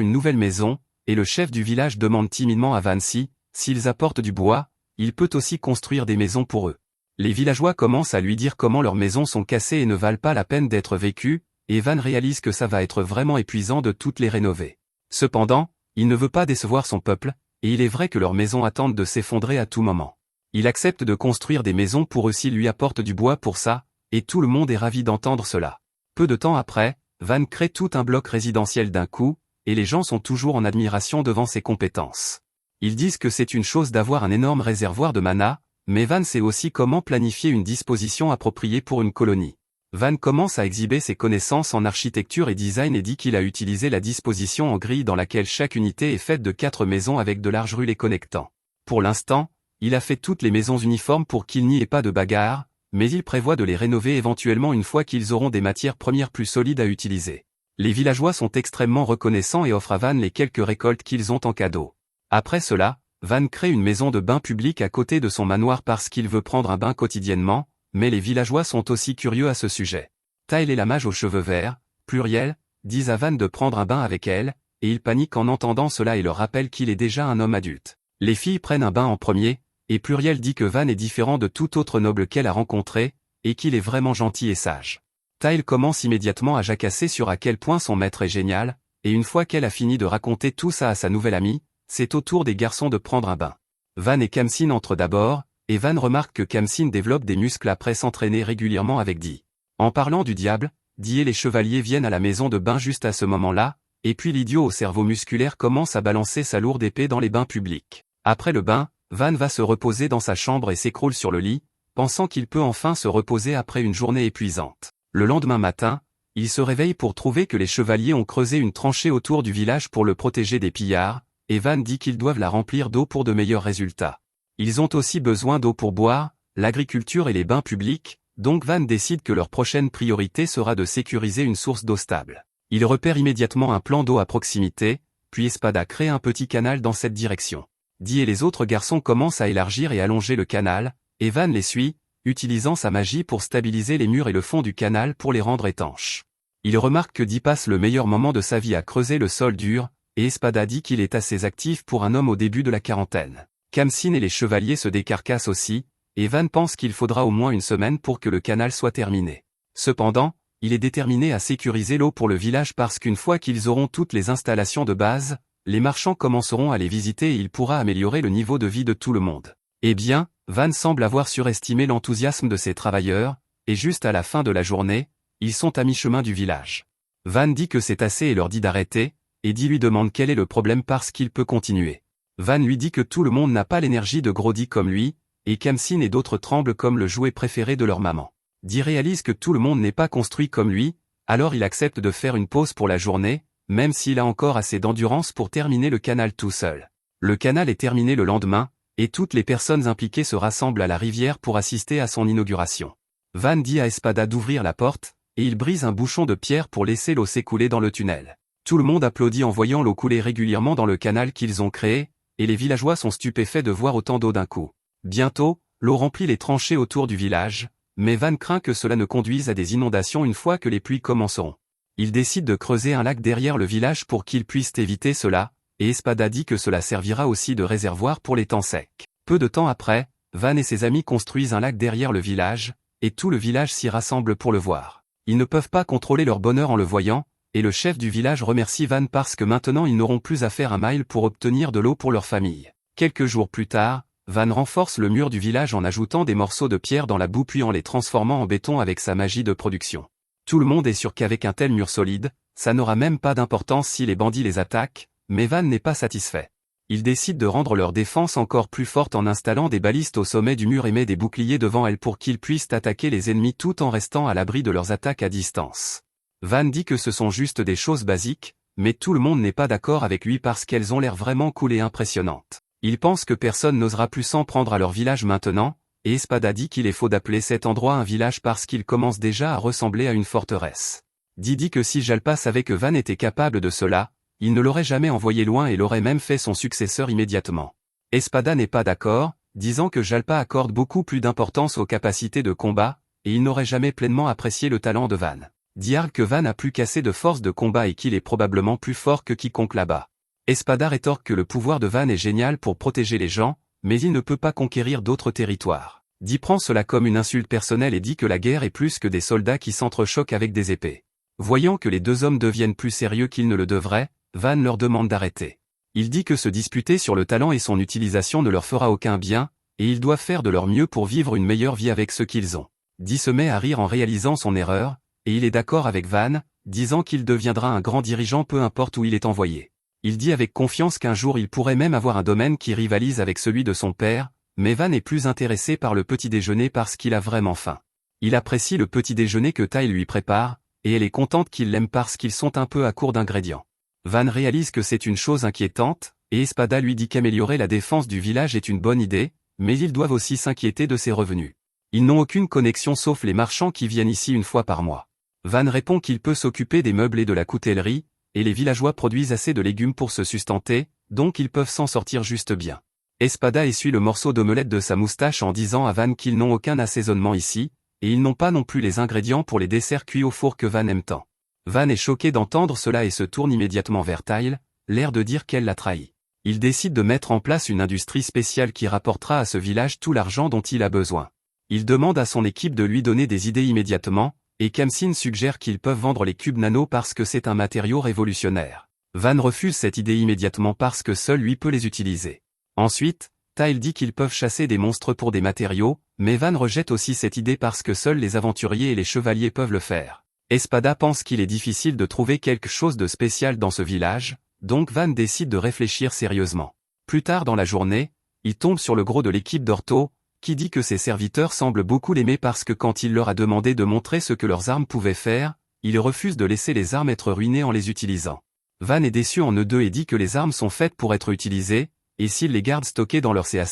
une nouvelle maison, et le chef du village demande timidement à Van s'ils apportent du bois, il peut aussi construire des maisons pour eux. Les villageois commencent à lui dire comment leurs maisons sont cassées et ne valent pas la peine d'être vécues, et Van réalise que ça va être vraiment épuisant de toutes les rénover. Cependant, il ne veut pas décevoir son peuple, et il est vrai que leurs maisons attendent de s'effondrer à tout moment. Il accepte de construire des maisons pour eux s'il lui apporte du bois pour ça, et tout le monde est ravi d'entendre cela. Peu de temps après, Van crée tout un bloc résidentiel d'un coup, et les gens sont toujours en admiration devant ses compétences. Ils disent que c'est une chose d'avoir un énorme réservoir de mana, mais Van sait aussi comment planifier une disposition appropriée pour une colonie. Van commence à exhiber ses connaissances en architecture et design et dit qu'il a utilisé la disposition en grille dans laquelle chaque unité est faite de 4 maisons avec de larges rues les connectant. Pour l'instant, il a fait toutes les maisons uniformes pour qu'il n'y ait pas de bagarre, mais il prévoit de les rénover éventuellement une fois qu'ils auront des matières premières plus solides à utiliser. Les villageois sont extrêmement reconnaissants et offrent à Van les quelques récoltes qu'ils ont en cadeau. Après cela, Van crée une maison de bain public à côté de son manoir parce qu'il veut prendre un bain quotidiennement, mais les villageois sont aussi curieux à ce sujet. Tile et la mage aux cheveux verts, pluriel, disent à Van de prendre un bain avec elle, et il panique en entendant cela et leur rappelle qu'il est déjà un homme adulte. Les filles prennent un bain en premier, et Pluriel dit que Van est différent de tout autre noble qu'elle a rencontré, et qu'il est vraiment gentil et sage. Tyle commence immédiatement à jacasser sur à quel point son maître est génial, et une fois qu'elle a fini de raconter tout ça à sa nouvelle amie, c'est au tour des garçons de prendre un bain. Van et Khamsin entrent d'abord, et Van remarque que Khamsin développe des muscles après s'entraîner régulièrement avec Dee. En parlant du diable, Dee et les chevaliers viennent à la maison de bain juste à ce moment-là, et puis l'idiot au cerveau musculaire commence à balancer sa lourde épée dans les bains publics. Après le bain, Van va se reposer dans sa chambre et s'écroule sur le lit, pensant qu'il peut enfin se reposer après une journée épuisante. Le lendemain matin, il se réveille pour trouver que les chevaliers ont creusé une tranchée autour du village pour le protéger des pillards, et Van dit qu'ils doivent la remplir d'eau pour de meilleurs résultats. Ils ont aussi besoin d'eau pour boire, l'agriculture et les bains publics, donc Van décide que leur prochaine priorité sera de sécuriser une source d'eau stable. Il repère immédiatement un plan d'eau à proximité, puis Espada crée un petit canal dans cette direction. Dee et les autres garçons commencent à élargir et allonger le canal, et Van les suit, utilisant sa magie pour stabiliser les murs et le fond du canal pour les rendre étanches. Il remarque que Dee passe le meilleur moment de sa vie à creuser le sol dur, et Espada dit qu'il est assez actif pour un homme au début de la quarantaine. Khamsin et les chevaliers se décarcassent aussi, et Van pense qu'il faudra au moins une semaine pour que le canal soit terminé. Cependant, il est déterminé à sécuriser l'eau pour le village parce qu'une fois qu'ils auront toutes les installations de base, les marchands commenceront à les visiter et il pourra améliorer le niveau de vie de tout le monde. Eh bien, Van semble avoir surestimé l'enthousiasme de ses travailleurs, et juste à la fin de la journée, ils sont à mi-chemin du village. Van dit que c'est assez et leur dit d'arrêter, et Dee lui demande quel est le problème parce qu'il peut continuer. Van lui dit que tout le monde n'a pas l'énergie de Grody comme lui, et Khamsin et d'autres tremblent comme le jouet préféré de leur maman. Dee réalise que tout le monde n'est pas construit comme lui, alors il accepte de faire une pause pour la journée, même s'il a encore assez d'endurance pour terminer le canal tout seul. Le canal est terminé le lendemain, et toutes les personnes impliquées se rassemblent à la rivière pour assister à son inauguration. Van dit à Espada d'ouvrir la porte, et il brise un bouchon de pierre pour laisser l'eau s'écouler dans le tunnel. Tout le monde applaudit en voyant l'eau couler régulièrement dans le canal qu'ils ont créé, et les villageois sont stupéfaits de voir autant d'eau d'un coup. Bientôt, l'eau remplit les tranchées autour du village, mais Van craint que cela ne conduise à des inondations une fois que les pluies commenceront. Il décide de creuser un lac derrière le village pour qu'ils puissent éviter cela, et Espada dit que cela servira aussi de réservoir pour les temps secs. Peu de temps après, Van et ses amis construisent un lac derrière le village, et tout le village s'y rassemble pour le voir. Ils ne peuvent pas contrôler leur bonheur en le voyant, et le chef du village remercie Van parce que maintenant ils n'auront plus à faire un mile pour obtenir de l'eau pour leur famille. Quelques jours plus tard, Van renforce le mur du village en ajoutant des morceaux de pierre dans la boue puis en les transformant en béton avec sa magie de production. Tout le monde est sûr qu'avec un tel mur solide, ça n'aura même pas d'importance si les bandits les attaquent, mais Van n'est pas satisfait. Il décide de rendre leur défense encore plus forte en installant des balistes au sommet du mur et met des boucliers devant elles pour qu'ils puissent attaquer les ennemis tout en restant à l'abri de leurs attaques à distance. Van dit que ce sont juste des choses basiques, mais tout le monde n'est pas d'accord avec lui parce qu'elles ont l'air vraiment cool et impressionnantes. Il pense que personne n'osera plus s'en prendre à leur village maintenant, et Espada dit qu'il est faux d'appeler cet endroit un village parce qu'il commence déjà à ressembler à une forteresse. Dee dit que si Jalpa savait que Van était capable de cela, il ne l'aurait jamais envoyé loin et l'aurait même fait son successeur immédiatement. Espada n'est pas d'accord, disant que Jalpa accorde beaucoup plus d'importance aux capacités de combat, et il n'aurait jamais pleinement apprécié le talent de Van. Dee argue que Van a plus qu'assez de force de combat et qu'il est probablement plus fort que quiconque là-bas. Espada rétorque que le pouvoir de Van est génial pour protéger les gens, mais il ne peut pas conquérir d'autres territoires. Dee prend cela comme une insulte personnelle et dit que la guerre est plus que des soldats qui s'entrechoquent avec des épées. Voyant que les deux hommes deviennent plus sérieux qu'ils ne le devraient, Van leur demande d'arrêter. Il dit que se disputer sur le talent et son utilisation ne leur fera aucun bien, et ils doivent faire de leur mieux pour vivre une meilleure vie avec ce qu'ils ont. Dee se met à rire en réalisant son erreur, et il est d'accord avec Van, disant qu'il deviendra un grand dirigeant peu importe où il est envoyé. Il dit avec confiance qu'un jour il pourrait même avoir un domaine qui rivalise avec celui de son père, mais Van est plus intéressé par le petit déjeuner parce qu'il a vraiment faim. Il apprécie le petit déjeuner que Tyle lui prépare, et elle est contente qu'il l'aime parce qu'ils sont un peu à court d'ingrédients. Van réalise que c'est une chose inquiétante, et Espada lui dit qu'améliorer la défense du village est une bonne idée, mais ils doivent aussi s'inquiéter de ses revenus. Ils n'ont aucune connexion sauf les marchands qui viennent ici une fois par mois. Van répond qu'il peut s'occuper des meubles et de la coutellerie, et les villageois produisent assez de légumes pour se sustenter, donc ils peuvent s'en sortir juste bien. Espada essuie le morceau d'omelette de sa moustache en disant à Van qu'ils n'ont aucun assaisonnement ici, et ils n'ont pas non plus les ingrédients pour les desserts cuits au four que Van aime tant. Van est choqué d'entendre cela et se tourne immédiatement vers Tyle, l'air de dire qu'elle l'a trahi. Il décide de mettre en place une industrie spéciale qui rapportera à ce village tout l'argent dont il a besoin. Il demande à son équipe de lui donner des idées immédiatement, et Khamsin suggère qu'ils peuvent vendre les cubes nano parce que c'est un matériau révolutionnaire. Van refuse cette idée immédiatement parce que seul lui peut les utiliser. Ensuite, Tyle dit qu'ils peuvent chasser des monstres pour des matériaux, mais Van rejette aussi cette idée parce que seuls les aventuriers et les chevaliers peuvent le faire. Espada pense qu'il est difficile de trouver quelque chose de spécial dans ce village, donc Van décide de réfléchir sérieusement. Plus tard dans la journée, il tombe sur le gros de l'équipe d'Orto, qui dit que ses serviteurs semblent beaucoup l'aimer parce que quand il leur a demandé de montrer ce que leurs armes pouvaient faire, ils refusent de laisser les armes être ruinées en les utilisant. Van est déçu en eux deux et dit que les armes sont faites pour être utilisées, et s'ils les gardent stockées dans leur C***,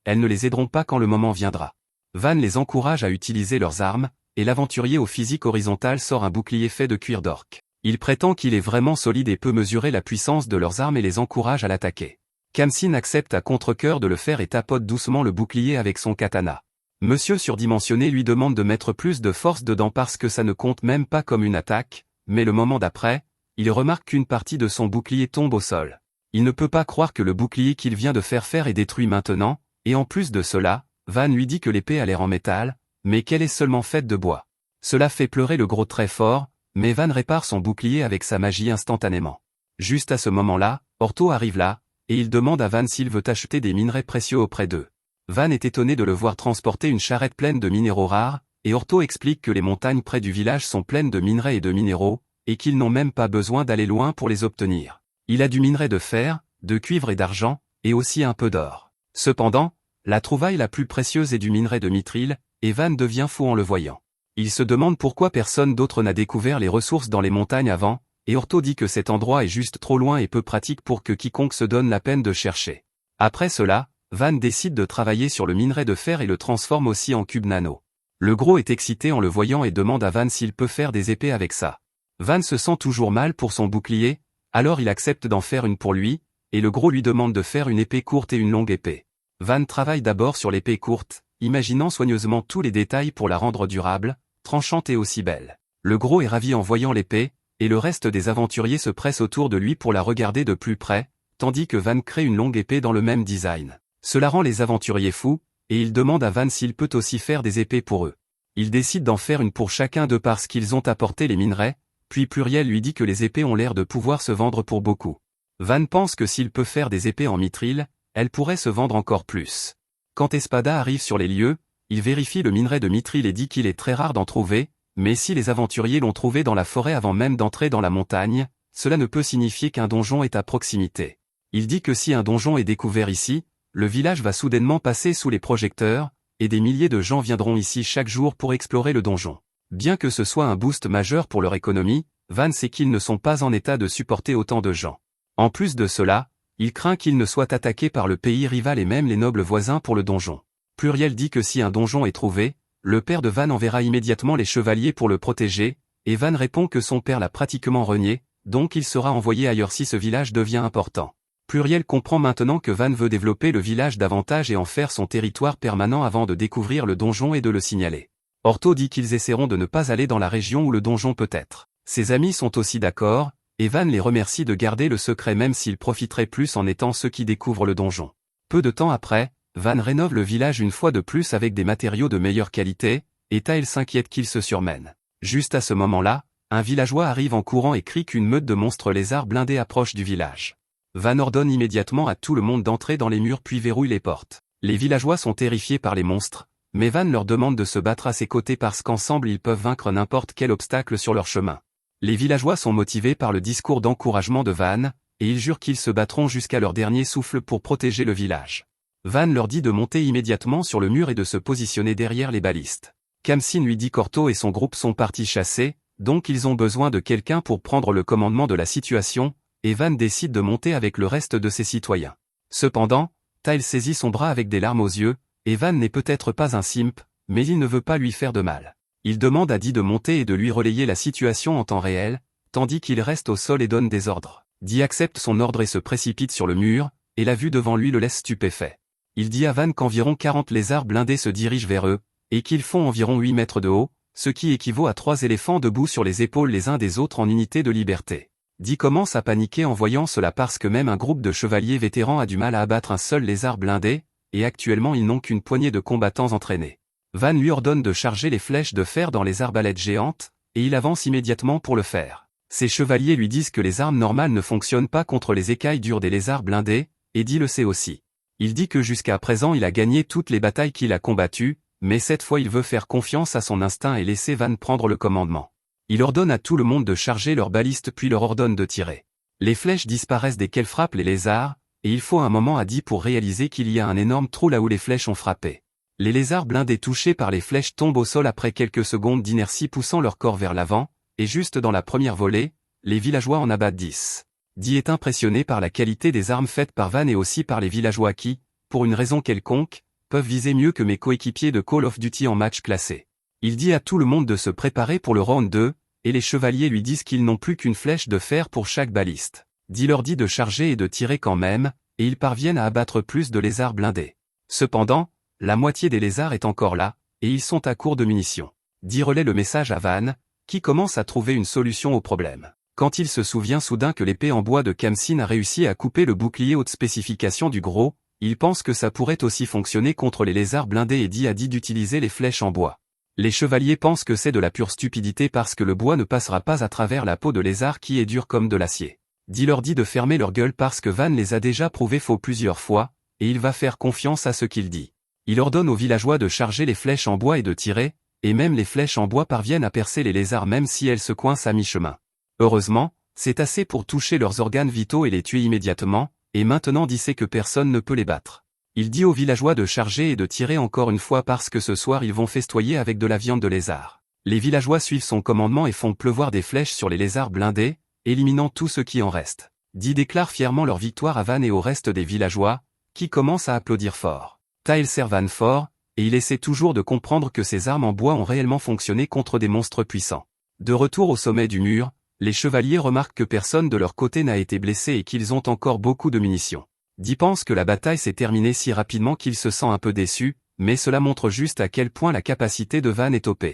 elles ne les aideront pas quand le moment viendra. Van les encourage à utiliser leurs armes, et l'aventurier au physique horizontal sort un bouclier fait de cuir d'orc. Il prétend qu'il est vraiment solide et peut mesurer la puissance de leurs armes et les encourage à l'attaquer. Khamsin accepte à contre-cœur de le faire et tapote doucement le bouclier avec son katana. Monsieur surdimensionné lui demande de mettre plus de force dedans parce que ça ne compte même pas comme une attaque, mais le moment d'après, il remarque qu'une partie de son bouclier tombe au sol. Il ne peut pas croire que le bouclier qu'il vient de faire est détruit maintenant, et en plus de cela, Van lui dit que l'épée a l'air en métal, mais qu'elle est seulement faite de bois. Cela fait pleurer le gros très fort, mais Van répare son bouclier avec sa magie instantanément. Juste à ce moment-là, Orto arrive là, et il demande à Van s'il veut acheter des minerais précieux auprès d'eux. Van est étonné de le voir transporter une charrette pleine de minéraux rares, et Orto explique que les montagnes près du village sont pleines de minerais et de minéraux, et qu'ils n'ont même pas besoin d'aller loin pour les obtenir. Il a du minerai de fer, de cuivre et d'argent, et aussi un peu d'or. Cependant, la trouvaille la plus précieuse est du minerai de mithril, et Van devient fou en le voyant. Il se demande pourquoi personne d'autre n'a découvert les ressources dans les montagnes avant, et Orto dit que cet endroit est juste trop loin et peu pratique pour que quiconque se donne la peine de chercher. Après cela, Van décide de travailler sur le minerai de fer et le transforme aussi en cube nano. Le gros est excité en le voyant et demande à Van s'il peut faire des épées avec ça. Van se sent toujours mal pour son bouclier, alors il accepte d'en faire une pour lui, et le gros lui demande de faire une épée courte et une longue épée. Van travaille d'abord sur l'épée courte, imaginant soigneusement tous les détails pour la rendre durable, tranchante et aussi belle. Le gros est ravi en voyant l'épée, et le reste des aventuriers se pressent autour de lui pour la regarder de plus près, tandis que Van crée une longue épée dans le même design. Cela rend les aventuriers fous, et ils demandent à Van s'il peut aussi faire des épées pour eux. Il décide d'en faire une pour chacun d'eux parce qu'ils ont apporté les minerais, puis Pluriel lui dit que les épées ont l'air de pouvoir se vendre pour beaucoup. Van pense que s'il peut faire des épées en mithril, elles pourraient se vendre encore plus. Quand Espada arrive sur les lieux, il vérifie le minerai de mithril et dit qu'il est très rare d'en trouver, mais si les aventuriers l'ont trouvé dans la forêt avant même d'entrer dans la montagne, cela ne peut signifier qu'un donjon est à proximité. Il dit que si un donjon est découvert ici, le village va soudainement passer sous les projecteurs, et des milliers de gens viendront ici chaque jour pour explorer le donjon. Bien que ce soit un boost majeur pour leur économie, Van sait qu'ils ne sont pas en état de supporter autant de gens. En plus de cela, il craint qu'ils ne soient attaqués par le pays rival et même les nobles voisins pour le donjon. Pluriel dit que si un donjon est trouvé, le père de Van enverra immédiatement les chevaliers pour le protéger, et Van répond que son père l'a pratiquement renié, donc il sera envoyé ailleurs si ce village devient important. Pluriel comprend maintenant que Van veut développer le village davantage et en faire son territoire permanent avant de découvrir le donjon et de le signaler. Orto dit qu'ils essaieront de ne pas aller dans la région où le donjon peut être. Ses amis sont aussi d'accord, et Van les remercie de garder le secret même s'ils profiteraient plus en étant ceux qui découvrent le donjon. Peu de temps après, Van rénove le village une fois de plus avec des matériaux de meilleure qualité, et Tyle s'inquiète qu'il se surmène. Juste à ce moment-là, un villageois arrive en courant et crie qu'une meute de monstres lézards blindés approche du village. Van ordonne immédiatement à tout le monde d'entrer dans les murs puis verrouille les portes. Les villageois sont terrifiés par les monstres, mais Van leur demande de se battre à ses côtés parce qu'ensemble ils peuvent vaincre n'importe quel obstacle sur leur chemin. Les villageois sont motivés par le discours d'encouragement de Van, et ils jurent qu'ils se battront jusqu'à leur dernier souffle pour protéger le village. Van leur dit de monter immédiatement sur le mur et de se positionner derrière les balistes. Khamsin lui dit qu'Orto et son groupe sont partis chasser, donc ils ont besoin de quelqu'un pour prendre le commandement de la situation, et Van décide de monter avec le reste de ses citoyens. Cependant, Tyle saisit son bras avec des larmes aux yeux, et Van n'est peut-être pas un simp, mais il ne veut pas lui faire de mal. Il demande à Dee de monter et de lui relayer la situation en temps réel, tandis qu'il reste au sol et donne des ordres. Dee accepte son ordre et se précipite sur le mur, et la vue devant lui le laisse stupéfait. Il dit à Van qu'environ 40 lézards blindés se dirigent vers eux, et qu'ils font environ 8 mètres de haut, ce qui équivaut à 3 éléphants debout sur les épaules les uns des autres en unité de liberté. Dee commence à paniquer en voyant cela parce que même un groupe de chevaliers vétérans a du mal à abattre un seul lézard blindé, et actuellement ils n'ont qu'une poignée de combattants entraînés. Van lui ordonne de charger les flèches de fer dans les arbalètes géantes, et il avance immédiatement pour le faire. Ses chevaliers lui disent que les armes normales ne fonctionnent pas contre les écailles dures des lézards blindés, et Dee le sait aussi. Il dit que jusqu'à présent il a gagné toutes les batailles qu'il a combattues, mais cette fois il veut faire confiance à son instinct et laisser Van prendre le commandement. Il ordonne à tout le monde de charger leurs balistes puis leur ordonne de tirer. Les flèches disparaissent dès qu'elles frappent les lézards, et il faut un moment à Dee pour réaliser qu'il y a un énorme trou là où les flèches ont frappé. Les lézards blindés touchés par les flèches tombent au sol après quelques secondes d'inertie poussant leur corps vers l'avant, et juste dans la première volée, les villageois en abattent 10. Dee est impressionné par la qualité des armes faites par Van et aussi par les villageois qui, pour une raison quelconque, peuvent viser mieux que mes coéquipiers de Call of Duty en match classé. Il dit à tout le monde de se préparer pour le round 2, et les chevaliers lui disent qu'ils n'ont plus qu'une flèche de fer pour chaque baliste. Dee leur dit de charger et de tirer quand même, et ils parviennent à abattre plus de lézards blindés. Cependant, la moitié des lézards est encore là, et ils sont à court de munitions. Dee relaie le message à Van, qui commence à trouver une solution au problème. Quand il se souvient soudain que l'épée en bois de Khamsin a réussi à couper le bouclier haute spécification du gros, il pense que ça pourrait aussi fonctionner contre les lézards blindés et dit à Dee d'utiliser les flèches en bois. Les chevaliers pensent que c'est de la pure stupidité parce que le bois ne passera pas à travers la peau de lézard qui est dure comme de l'acier. Dee leur dit de fermer leur gueule parce que Van les a déjà prouvés faux plusieurs fois, et il va faire confiance à ce qu'il dit. Il ordonne aux villageois de charger les flèches en bois et de tirer, et même les flèches en bois parviennent à percer les lézards même si elles se coincent à mi-chemin. Heureusement, c'est assez pour toucher leurs organes vitaux et les tuer immédiatement, et maintenant Dee sait que personne ne peut les battre. Il dit aux villageois de charger et de tirer encore une fois parce que ce soir ils vont festoyer avec de la viande de lézard. Les villageois suivent son commandement et font pleuvoir des flèches sur les lézards blindés, éliminant tout ce qui en reste. Dee déclare fièrement leur victoire à Van et au reste des villageois, qui commencent à applaudir fort. Tyle sert Van fort, et il essaie toujours de comprendre que ces armes en bois ont réellement fonctionné contre des monstres puissants. De retour au sommet du mur, les chevaliers remarquent que personne de leur côté n'a été blessé et qu'ils ont encore beaucoup de munitions. Dee pense que la bataille s'est terminée si rapidement qu'il se sent un peu déçu, mais cela montre juste à quel point la capacité de Van est OP.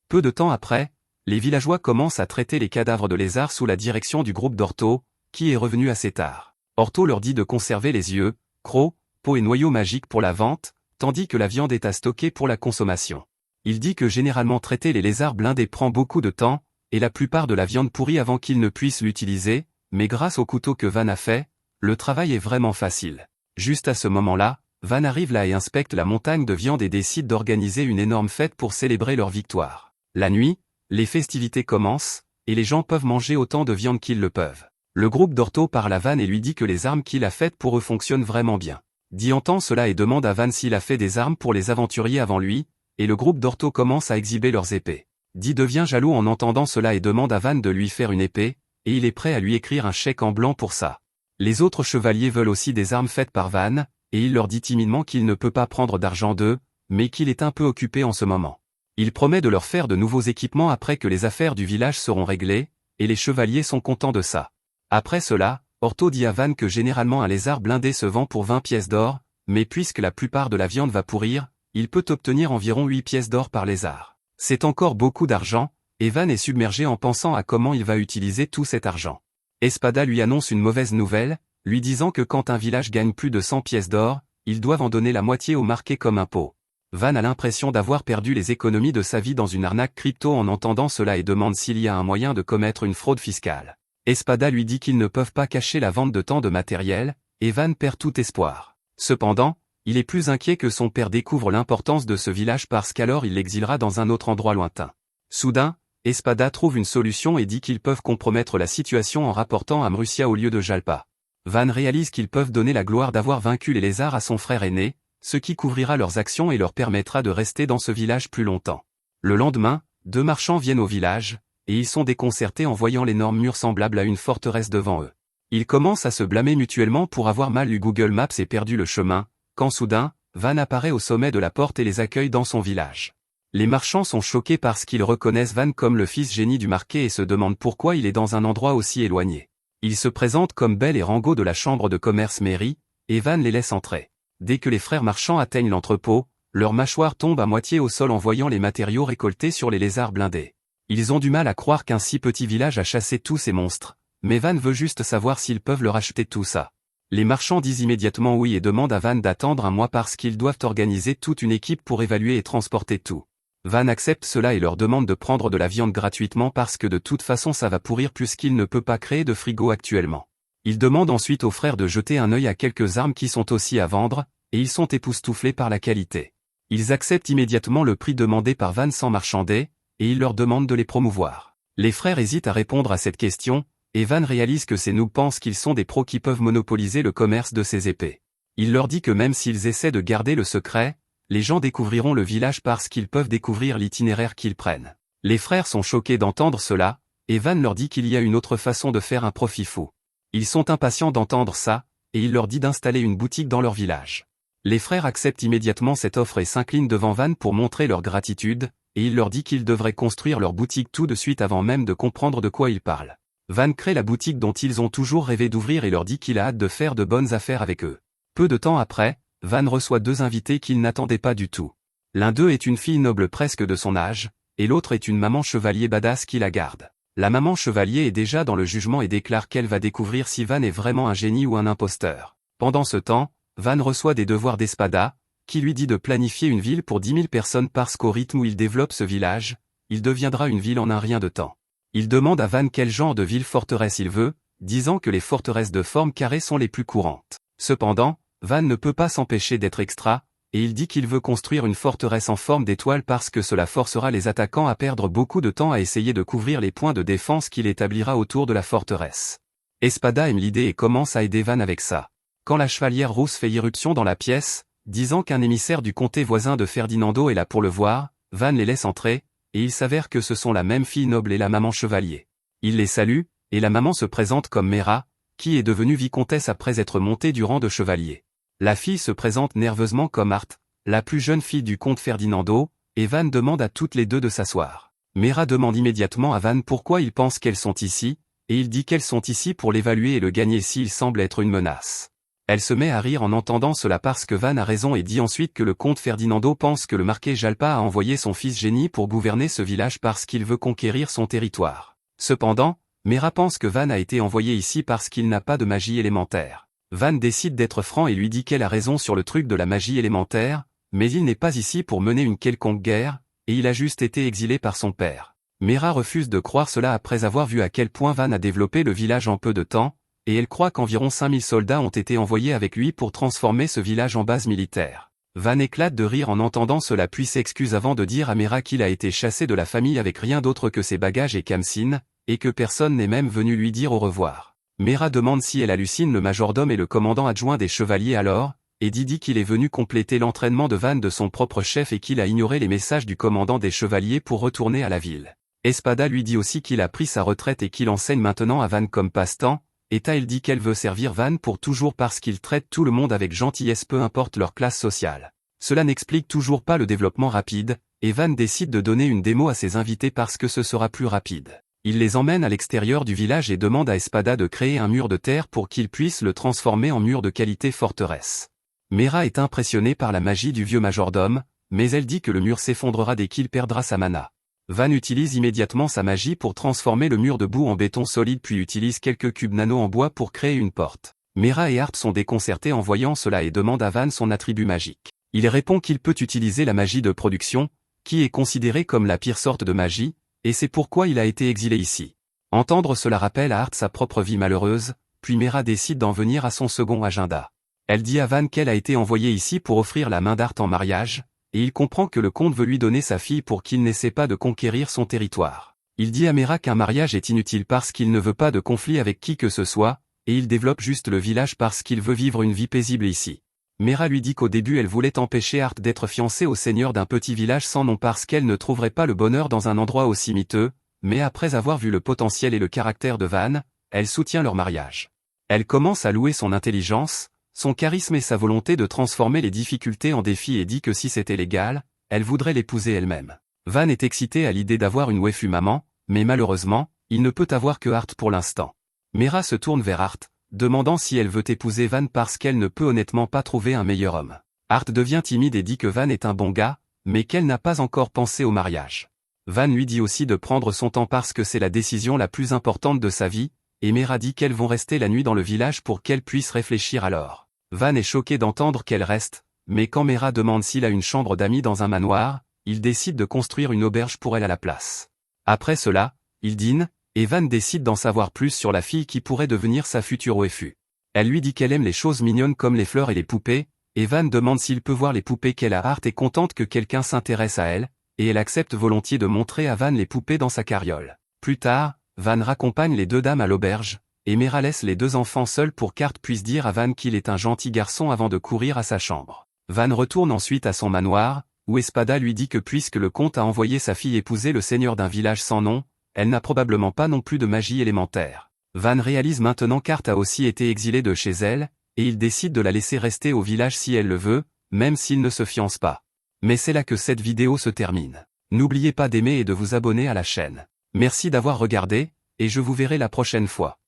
Peu de temps après, les villageois commencent à traiter les cadavres de lézards sous la direction du groupe d'Orto, qui est revenu assez tard. Orto leur dit de conserver les yeux, crocs, peaux et noyaux magiques pour la vente, tandis que la viande est à stocker pour la consommation. Il dit que généralement traiter les lézards blindés prend beaucoup de temps, et la plupart de la viande pourrit avant qu'ils ne puissent l'utiliser, mais grâce au couteau que Van a fait, le travail est vraiment facile. Juste à ce moment-là, Van arrive là et inspecte la montagne de viande et décide d'organiser une énorme fête pour célébrer leur victoire. La nuit, les festivités commencent, et les gens peuvent manger autant de viande qu'ils le peuvent. Le groupe d'Orto parle à Van et lui dit que les armes qu'il a faites pour eux fonctionnent vraiment bien. Dee entend cela et demande à Van s'il a fait des armes pour les aventuriers avant lui, et le groupe d'Orto commence à exhiber leurs épées. Dee devient jaloux en entendant cela et demande à Van de lui faire une épée, et il est prêt à lui écrire un chèque en blanc pour ça. Les autres chevaliers veulent aussi des armes faites par Van, et il leur dit timidement qu'il ne peut pas prendre d'argent d'eux, mais qu'il est un peu occupé en ce moment. Il promet de leur faire de nouveaux équipements après que les affaires du village seront réglées, et les chevaliers sont contents de ça. Après cela, Orto dit à Van que généralement un lézard blindé se vend pour 20 pièces d'or, mais puisque la plupart de la viande va pourrir, il peut obtenir environ 8 pièces d'or par lézard. C'est encore beaucoup d'argent, et Van est submergé en pensant à comment il va utiliser tout cet argent. Espada lui annonce une mauvaise nouvelle, lui disant que quand un village gagne plus de 100 pièces d'or, ils doivent en donner la moitié au marqué comme impôt. Van a l'impression d'avoir perdu les économies de sa vie dans une arnaque crypto en entendant cela et demande s'il y a un moyen de commettre une fraude fiscale. Espada lui dit qu'ils ne peuvent pas cacher la vente de tant de matériel, et Van perd tout espoir. Cependant, il est plus inquiet que son père découvre l'importance de ce village parce qu'alors il l'exilera dans un autre endroit lointain. Soudain, Espada trouve une solution et dit qu'ils peuvent compromettre la situation en rapportant Amrucia au lieu de Jalpa. Van réalise qu'ils peuvent donner la gloire d'avoir vaincu les lézards à son frère aîné, ce qui couvrira leurs actions et leur permettra de rester dans ce village plus longtemps. Le lendemain, 2 marchands viennent au village, et ils sont déconcertés en voyant l'énorme mur semblable à une forteresse devant eux. Ils commencent à se blâmer mutuellement pour avoir mal lu Google Maps et perdu le chemin, quand soudain, Van apparaît au sommet de la porte et les accueille dans son village. Les marchands sont choqués parce qu'ils reconnaissent Van comme le fils génie du marquis et se demandent pourquoi il est dans un endroit aussi éloigné. Il se présente comme Bell et Rango de la chambre de commerce mairie, et Van les laisse entrer. Dès que les frères marchands atteignent l'entrepôt, leurs mâchoires tombent à moitié au sol en voyant les matériaux récoltés sur les lézards blindés. Ils ont du mal à croire qu'un si petit village a chassé tous ces monstres, mais Van veut juste savoir s'ils peuvent leur acheter tout ça. Les marchands disent immédiatement oui et demandent à Van d'attendre un mois parce qu'ils doivent organiser toute une équipe pour évaluer et transporter tout. Van accepte cela et leur demande de prendre de la viande gratuitement parce que de toute façon ça va pourrir puisqu'il ne peut pas créer de frigo actuellement. Il demande ensuite aux frères de jeter un œil à quelques armes qui sont aussi à vendre, et ils sont époustouflés par la qualité. Ils acceptent immédiatement le prix demandé par Van sans marchander, et il leur demande de les promouvoir. Les frères hésitent à répondre à cette question, et Van réalise que ces noobs pensent qu'ils sont des pros qui peuvent monopoliser le commerce de ces épées. Il leur dit que même s'ils essaient de garder le secret, les gens découvriront le village parce qu'ils peuvent découvrir l'itinéraire qu'ils prennent. Les frères sont choqués d'entendre cela, et Van leur dit qu'il y a une autre façon de faire un profit fou. Ils sont impatients d'entendre ça, et il leur dit d'installer une boutique dans leur village. Les frères acceptent immédiatement cette offre et s'inclinent devant Van pour montrer leur gratitude, et il leur dit qu'ils devraient construire leur boutique tout de suite avant même de comprendre de quoi ils parlent. Van crée la boutique dont ils ont toujours rêvé d'ouvrir et leur dit qu'il a hâte de faire de bonnes affaires avec eux. Peu de temps après, Van reçoit deux invités qu'il n'attendait pas du tout. L'un d'eux est une fille noble presque de son âge, et l'autre est une maman chevalier badass qui la garde. La maman chevalier est déjà dans le jugement et déclare qu'elle va découvrir si Van est vraiment un génie ou un imposteur. Pendant ce temps, Van reçoit des devoirs d'Espada, qui lui dit de planifier une ville pour 10 000 personnes parce qu'au rythme où il développe ce village, il deviendra une ville en un rien de temps. Il demande à Van quel genre de ville-forteresse il veut, disant que les forteresses de forme carrée sont les plus courantes. Cependant, Van ne peut pas s'empêcher d'être extra, et il dit qu'il veut construire une forteresse en forme d'étoile parce que cela forcera les attaquants à perdre beaucoup de temps à essayer de couvrir les points de défense qu'il établira autour de la forteresse. Espada aime l'idée et commence à aider Van avec ça. Quand la chevalière rousse fait irruption dans la pièce, disant qu'un émissaire du comté voisin de Ferdinando est là pour le voir, Van les laisse entrer, et il s'avère que ce sont la même fille noble et la maman chevalier. Il les salue, et la maman se présente comme Mera, qui est devenue vicomtesse après être montée du rang de chevalier. La fille se présente nerveusement comme Art, la plus jeune fille du comte Ferdinando, et Van demande à toutes les deux de s'asseoir. Mera demande immédiatement à Van pourquoi ils pensent qu'elles sont ici, et il dit qu'elles sont ici pour l'évaluer et le gagner s'il semble être une menace. Elle se met à rire en entendant cela parce que Van a raison et dit ensuite que le comte Ferdinando pense que le marquis Jalpa a envoyé son fils génie pour gouverner ce village parce qu'il veut conquérir son territoire. Cependant, Mera pense que Van a été envoyé ici parce qu'il n'a pas de magie élémentaire. Van décide d'être franc et lui dit qu'elle a raison sur le truc de la magie élémentaire, mais il n'est pas ici pour mener une quelconque guerre, et il a juste été exilé par son père. Mera refuse de croire cela après avoir vu à quel point Van a développé le village en peu de temps, et elle croit qu'environ 5000 soldats ont été envoyés avec lui pour transformer ce village en base militaire. Van éclate de rire en entendant cela puis s'excuse avant de dire à Mera qu'il a été chassé de la famille avec rien d'autre que ses bagages et Kamsin, et que personne n'est même venu lui dire au revoir. Mera demande si elle hallucine le majordome et le commandant adjoint des chevaliers alors, et dit qu'il est venu compléter l'entraînement de Van de son propre chef et qu'il a ignoré les messages du commandant des chevaliers pour retourner à la ville. Espada lui dit aussi qu'il a pris sa retraite et qu'il enseigne maintenant à Van comme passe-temps, et Tael dit qu'elle veut servir Van pour toujours parce qu'il traite tout le monde avec gentillesse peu importe leur classe sociale. Cela n'explique toujours pas le développement rapide, et Van décide de donner une démo à ses invités parce que ce sera plus rapide. Il les emmène à l'extérieur du village et demande à Espada de créer un mur de terre pour qu'il puisse le transformer en mur de qualité forteresse. Mera est impressionnée par la magie du vieux majordome, mais elle dit que le mur s'effondrera dès qu'il perdra sa mana. Van utilise immédiatement sa magie pour transformer le mur de boue en béton solide puis utilise quelques cubes nano en bois pour créer une porte. Mera et Art sont déconcertés en voyant cela et demandent à Van son attribut magique. Il répond qu'il peut utiliser la magie de production, qui est considérée comme la pire sorte de magie, et c'est pourquoi il a été exilé ici. Entendre cela rappelle à Art sa propre vie malheureuse, puis Mera décide d'en venir à son second agenda. Elle dit à Van qu'elle a été envoyée ici pour offrir la main d'Art en mariage, et il comprend que le comte veut lui donner sa fille pour qu'il n'essaie pas de conquérir son territoire. Il dit à Mera qu'un mariage est inutile parce qu'il ne veut pas de conflit avec qui que ce soit, et il développe juste le village parce qu'il veut vivre une vie paisible ici. Mera lui dit qu'au début elle voulait empêcher Art d'être fiancée au seigneur d'un petit village sans nom parce qu'elle ne trouverait pas le bonheur dans un endroit aussi miteux, mais après avoir vu le potentiel et le caractère de Van, elle soutient leur mariage. Elle commence à louer son intelligence, son charisme et sa volonté de transformer les difficultés en défis et dit que si c'était légal, elle voudrait l'épouser elle-même. Van est excité à l'idée d'avoir une waifu maman, mais malheureusement, il ne peut avoir que Art pour l'instant. Mera se tourne vers Art, demandant si elle veut épouser Van parce qu'elle ne peut honnêtement pas trouver un meilleur homme. Art devient timide et dit que Van est un bon gars, mais qu'elle n'a pas encore pensé au mariage. Van lui dit aussi de prendre son temps parce que c'est la décision la plus importante de sa vie, et Mera dit qu'elles vont rester la nuit dans le village pour qu'elle puisse réfléchir alors. Van est choqué d'entendre qu'elle reste, mais quand Mera demande s'il a une chambre d'amis dans un manoir, il décide de construire une auberge pour elle à la place. Après cela, il dîne, et Van décide d'en savoir plus sur la fille qui pourrait devenir sa future waifu. Elle lui dit qu'elle aime les choses mignonnes comme les fleurs et les poupées, et Van demande s'il peut voir les poupées qu'elle a. Art est contente que quelqu'un s'intéresse à elle, et elle accepte volontiers de montrer à Van les poupées dans sa carriole. Plus tard, Van raccompagne les deux dames à l'auberge, et Mera laisse les deux enfants seuls pour qu'Art puisse dire à Van qu'il est un gentil garçon avant de courir à sa chambre. Van retourne ensuite à son manoir, où Espada lui dit que puisque le comte a envoyé sa fille épouser le seigneur d'un village sans nom, elle n'a probablement pas non plus de magie élémentaire. Van réalise maintenant qu'Art a aussi été exilé de chez elle, et il décide de la laisser rester au village si elle le veut, même s'il ne se fiance pas. Mais c'est là que cette vidéo se termine. N'oubliez pas d'aimer et de vous abonner à la chaîne. Merci d'avoir regardé, et je vous verrai la prochaine fois.